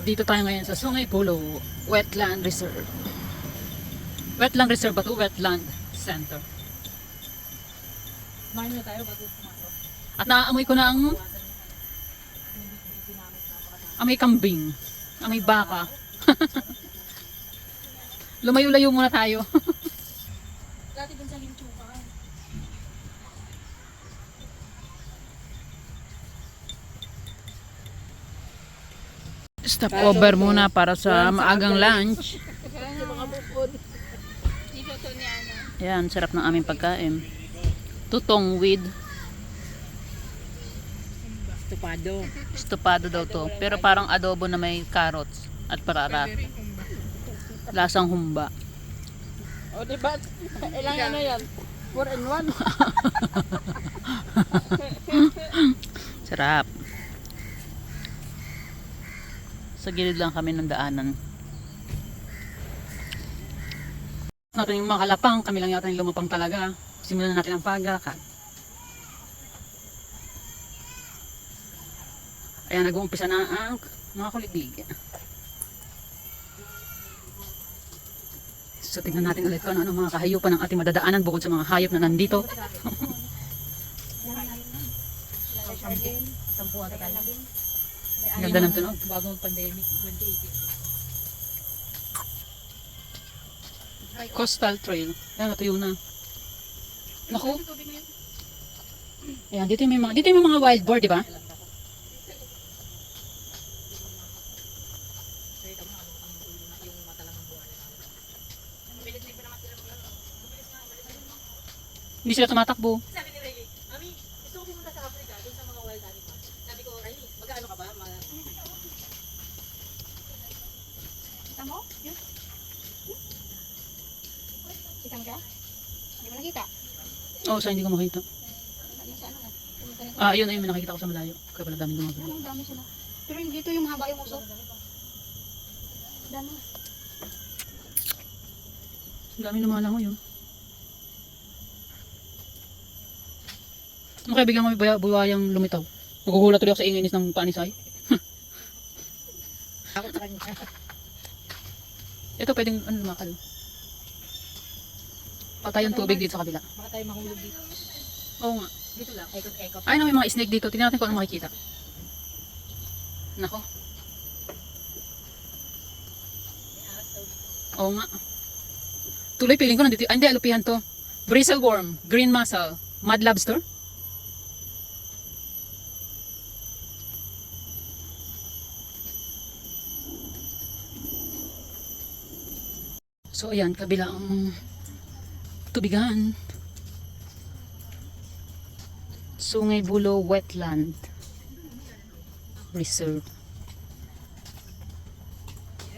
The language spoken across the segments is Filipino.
Dito tayo ngayon sa Sungay Pulo Wetland Reserve. Wetland Reserve ba ito? Wetland Center. Kumain na tayo bago pumasok. At naaamoy ko na ang amoy kambing, amoy baka. Lumayo-layo muna tayo. Dati dun sa Linchuka. Stop over muna para sa maagang lunch. Mga bukod. Dito to ni Ana. Ayan, sarap ng aming pagkain. Tutong with Estupado. estopado daw to. Pero parang adobo na may carrots at parara. Lasang humba. O diba? Ilang ano yan? 4 in 1. Sarap. Sa gilid lang kami ng daanan. Natin yung mga kalapang, kami lang yata yung lumapang talaga. Simulan na natin ang paglakad. Ayan, nag-uumpisa na ang mga kuliglig. So, tingnan natin ulit kung ano mga kahayupan ng ating madadaanan bukod sa mga hayop na nandito. Ganda ng tunog. Bagong pandemic, 2018. Coastal Trail. Ayan, natuyo na. Naku. Ayan, dito yung mga wild boar, di ba? Hindi sila tumatakbo. Sabi ni Reggie, Mami, gusto ko pumunta sa Africa, dun sa mga wild animals. Sabi ko, Riley, mag-ano ka ba? Kita mo? Yun? Kita mo siya? Hindi mo nakita? Oo, sa hindi ko makita. Nasa ano na? Pumunta na. Ah, ayun, may nakikita ko sa malayo. Kaya pala daming gumagano. Ang dami sila. Pero hindi dito yung mahaba yung uso. Dami. Ang daming lumalangoy, oh. Ano kaya bigyan mo buwayang lumitaw? Magugulat tuloy ako sa inginis ng panisay. Ako sa kanya. Ito pwedeng ano lumakad. Patay yung tubig dito sa kabila. Baka tayo mahulog dito. Oo nga. Dito lang, ekot-ekot. Ay, may mga snake dito. Tingnan natin kung ano makikita. Nako. Oo nga. Tuloy piling ko nandito. Ay, hindi, alupihan to. Bristle worm, green mussel, mud lobster. So ayan, kabilang tubigan. Sungay Bulo Wetland Reserve.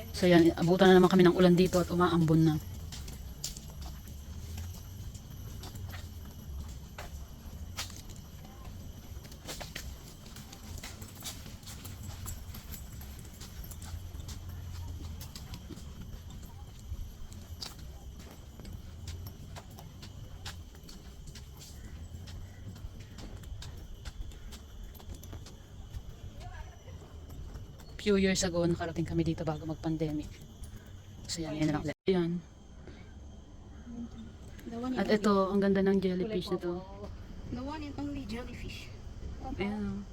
So ayan, abutan na naman kami ng ulan dito at umaambon na. Few years ago, nakarating kami dito bago mag-pandemic. So yan, yan na lang ulit. Yan. At ito, ang ganda ng jellyfish na to. The one and only jellyfish. Ayan.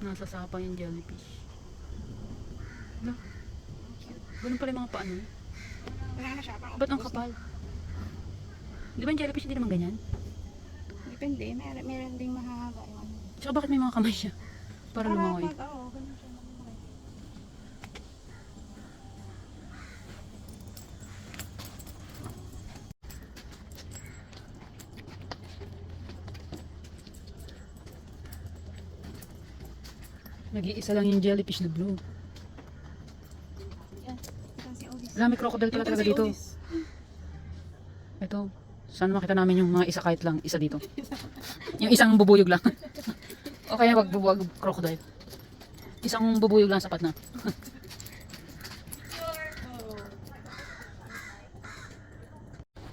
Nasa sapa yung jellyfish. No? Ganun pala yung mga paano. Wala na siya. Ba't ang kapal? Di ba yung jellyfish hindi naman ganyan? Depende. Meron ding mahahaba yung ano. Tsaka bakit may mga kamay siya? Para lumangoy. Oo, ganun siya. Nag-iisa lang yung jellyfish na blue. Yan. Ito si Odis. Wala, may crocodile pala talaga dito. Ito. Saan makita namin yung mga isa kahit lang isa dito? Yung isang bubuyog lang. O kaya wag bubuwag crocodile. Isang bubuyog lang sapat na.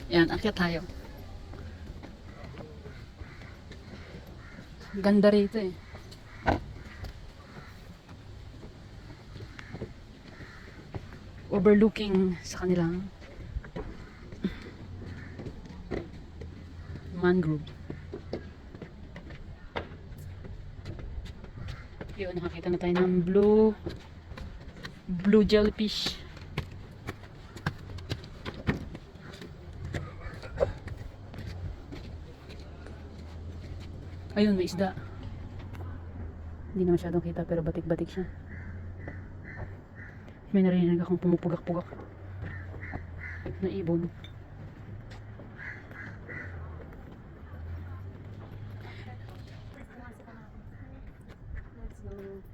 Yan, akyat tayo. Ganda rito eh. overlooking sa kanilang mangrove. Yun, nakakita na tayo ng blue jellyfish. Ayun, may isda. Hindi na masyadong kita pero batik-batik siya. May narinig akong pumupugak-pugak na ibon.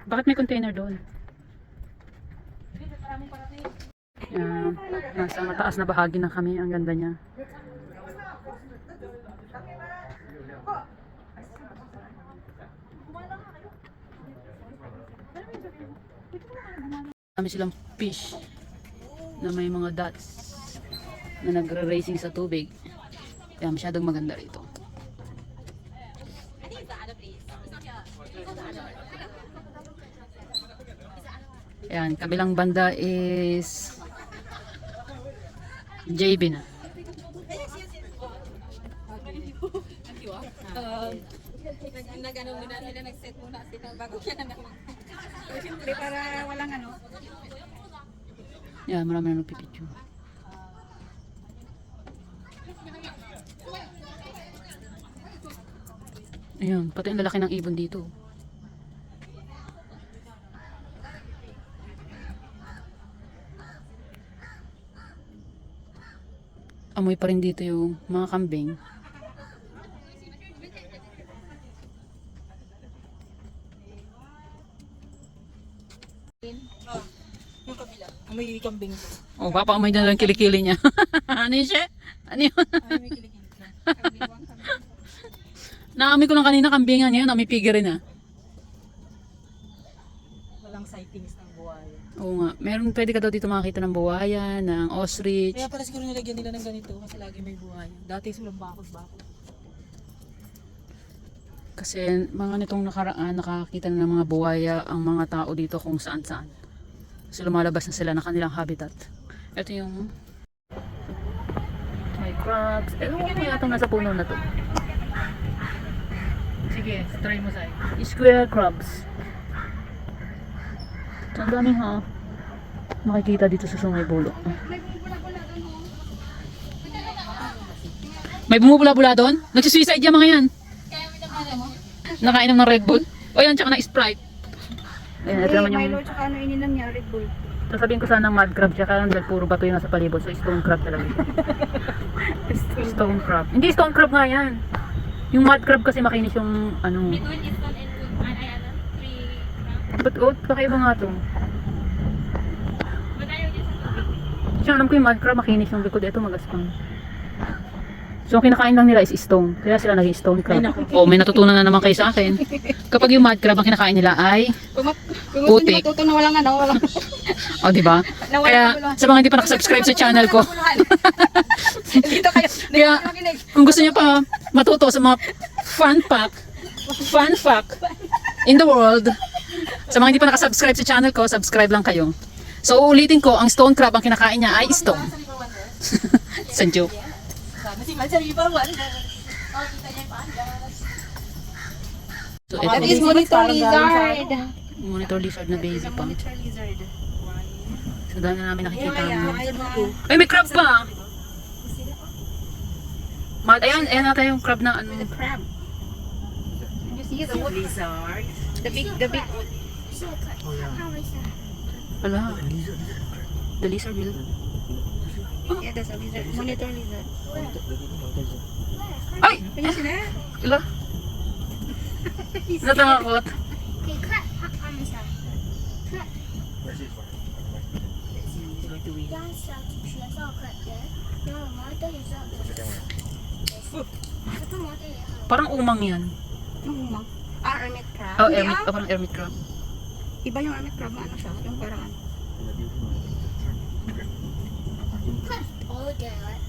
Bakit may container doon? Yan, nasa mataas na bahagi na kami. Ang ganda niya. Kami silang fish na may mga dots na nagre-racing sa tubig. Kaya masyadong maganda rito. Ayan, kabilang banda is JB na. Nag-ano muna sila, nag-set muna sila bago siya naman. Siyempre para walang ano. Ayan, marami na nagpipicture. Ayan, pati ang lalaki ng ibon dito. Amoy pa rin dito yung mga kambing. Yung kabila. May kambing. Oh, papaamoy na lang kilikili niya. Ano yun siya? Ano yun? Ay, may kilikili. Kambing. Naamoy ko lang kanina kambingan yan. Amoy piggery na. Walang sightings ng buhay. Oo nga. Meron, pwede ka daw dito makakita ng buhaya, ng ostrich. Kaya pala siguro nilagyan nila ng ganito kasi lagi may buhay. Dati silang bakod-bakod. Kasi mga nitong nakaraan, nakakita na ng mga buhaya ang mga tao dito kung saan-saan. Kasi lumalabas na sila ng kanilang habitat. Ito yung may crabs. Eh, may atong nasa puno na to. Sige, try mo sa'yo. Square crabs. Ang dami ha. Makikita dito sa Sungay Bulo. May bumubula-bula doon? Nagsisuicide yung mga yan. Nakainom ng Red Bull. O yan, tsaka ng Sprite. Ayan, ito naman yung... Milo tsaka ano ininom niya, Red Bull. Sasabihin ko sana ng mud crab siya, kaya dahil puro bato yung nasa palibot. So stone crab talaga. Stone crab. Hindi, stone crab nga yan. Yung mud crab kasi makinis yung ano. Ba't kakaiba nga to? Siya alam ko yung mud crab makinis yung likod. Ito magaspang. So ang kinakain lang nila is stone. Kaya sila naging stone crab. Oh, may natutunan na naman kayo sa akin. Kapag yung mud crab ang kinakain nila ay putik. Matuto na walang ano, walang... Oh, di ba? Kaya sa mga hindi pa nakasubscribe sa channel ko. Dito kayo. Kaya kung gusto niyo pa matuto sa mga fun fact in the world, sa mga hindi pa nakasubscribe sa channel ko, subscribe lang kayo. So uulitin ko, ang stone crab ang kinakain niya ay stone. Sa joke. So, That ito, is monitor lizard. monitor lizard na baby pa. Monitor lizard. So dahil na namin nakikita Ay, mo. ay, Ay, may crab pa! Ayan, ayan natin yung crab na ano. The crab. You see the lizard? The big. Ala. The lizard will... Yeah, that's a lizard. Monitor lizard. Ay! Can you see that? Ala. Natangakot. Okay, cut on this side. Cut. Down south, she has all cut there. No, Martha is up there. Ito Martha is up. Parang umang yan. Yung hermit crab. Oh, Hindi, hermit. Oh, parang hermit crab. Iba yung hermit crab na ano siya. Yung parang ano. Oh, there, right?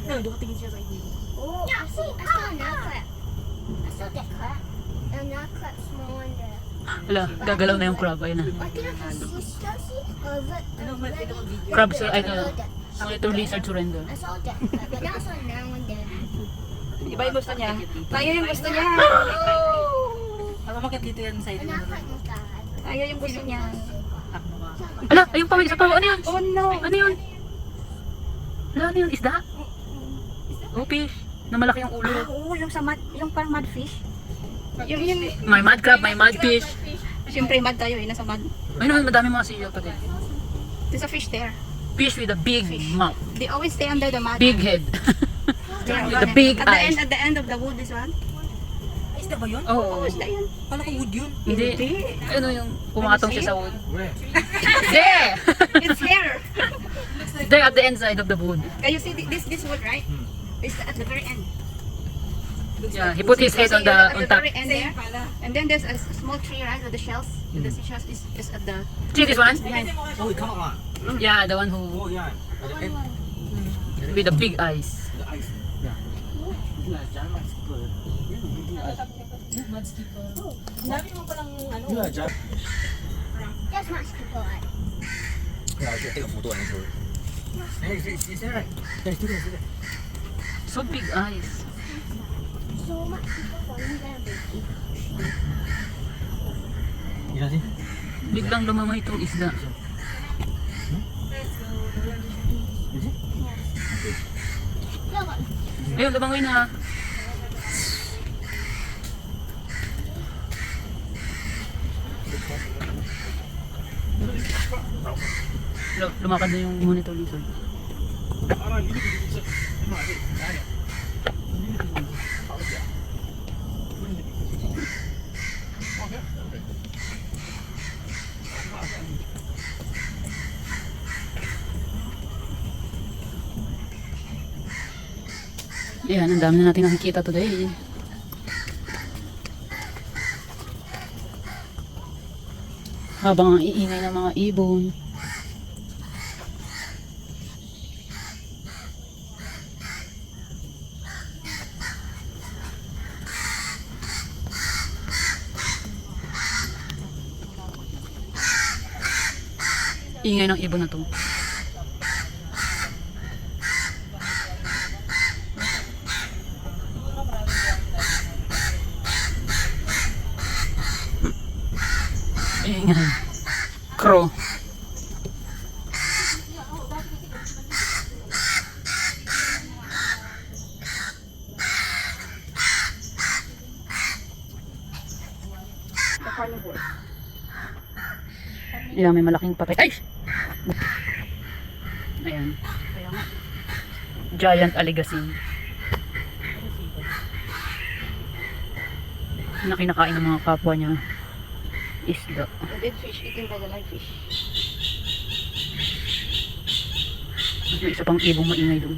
No, dumatingin siya sa iyo. Oh, I saw that crab. I saw that crab. And that crab small one there. Wala, gagalaw na yung crab. Ayun na. I think it's fish taxi or red. Crab, ay, monitor lizard surrender. I saw that, but that's not now and then. Iba yung gusto niya. Tayo yung gusto niya. Ako makit dito yan sa And ito. I can't move that. Tayo yung gusto niya. Ala, ayun pa, may isa pa. Ano yun? Oh no. Ano yun? Ala, ano yun? Isda? Oh, fish. Na malaki yung ulo. Oo, yung sa mud, yung parang mudfish. Yung May mud crab, may mud fish. siyempre mud tayo eh, nasa mud. Ay naman, madami mga siya pati. There's a fish there. Fish with a big mouth. They always stay under the mud. Big head. Yeah, with the big at the eyes. end, at the end of the wood, this one. Isda ba yun? Oo. Oh, is that yun? Kala ko wood yun. Hindi. Ano yung pumakatong siya sa wood? Where? There! It's here. There at the end side of the wood. Can you see this wood, right? It's at the very end. Yeah, he put his head on At the the top. very end there. And then there's a small tree, right, with the shells. And the seashells is at the See this one? behind. Oh, come on. Yeah, the one who Oh, yeah. At the end, with the big eyes. the ice. Yeah. This is John Skipper. Dami mo palang ano. Yeah, John. That's not stupid. Yeah, I should take a photo and show it. Hey, is that right? Yeah, it's there. So big eyes. So much people for me there, baby. You don't see? Biglang lumamay itong isda. Look, Ayun, lumangoy na. Lumakad na yung monitor lizard. Ayan, ang dami na natin nakikita today. Habang ang iingay ng mga ibon. Ingay ng ibon na to. Ingay. Crow. The carnivore. Ayan, may malaking patay. Ay! Ayan. Kaya nga. Giant aligasin. Na kinakain ng mga kapwa niya. Isda. The dead fish eaten by the live fish. May isa pang ibong maingay doon.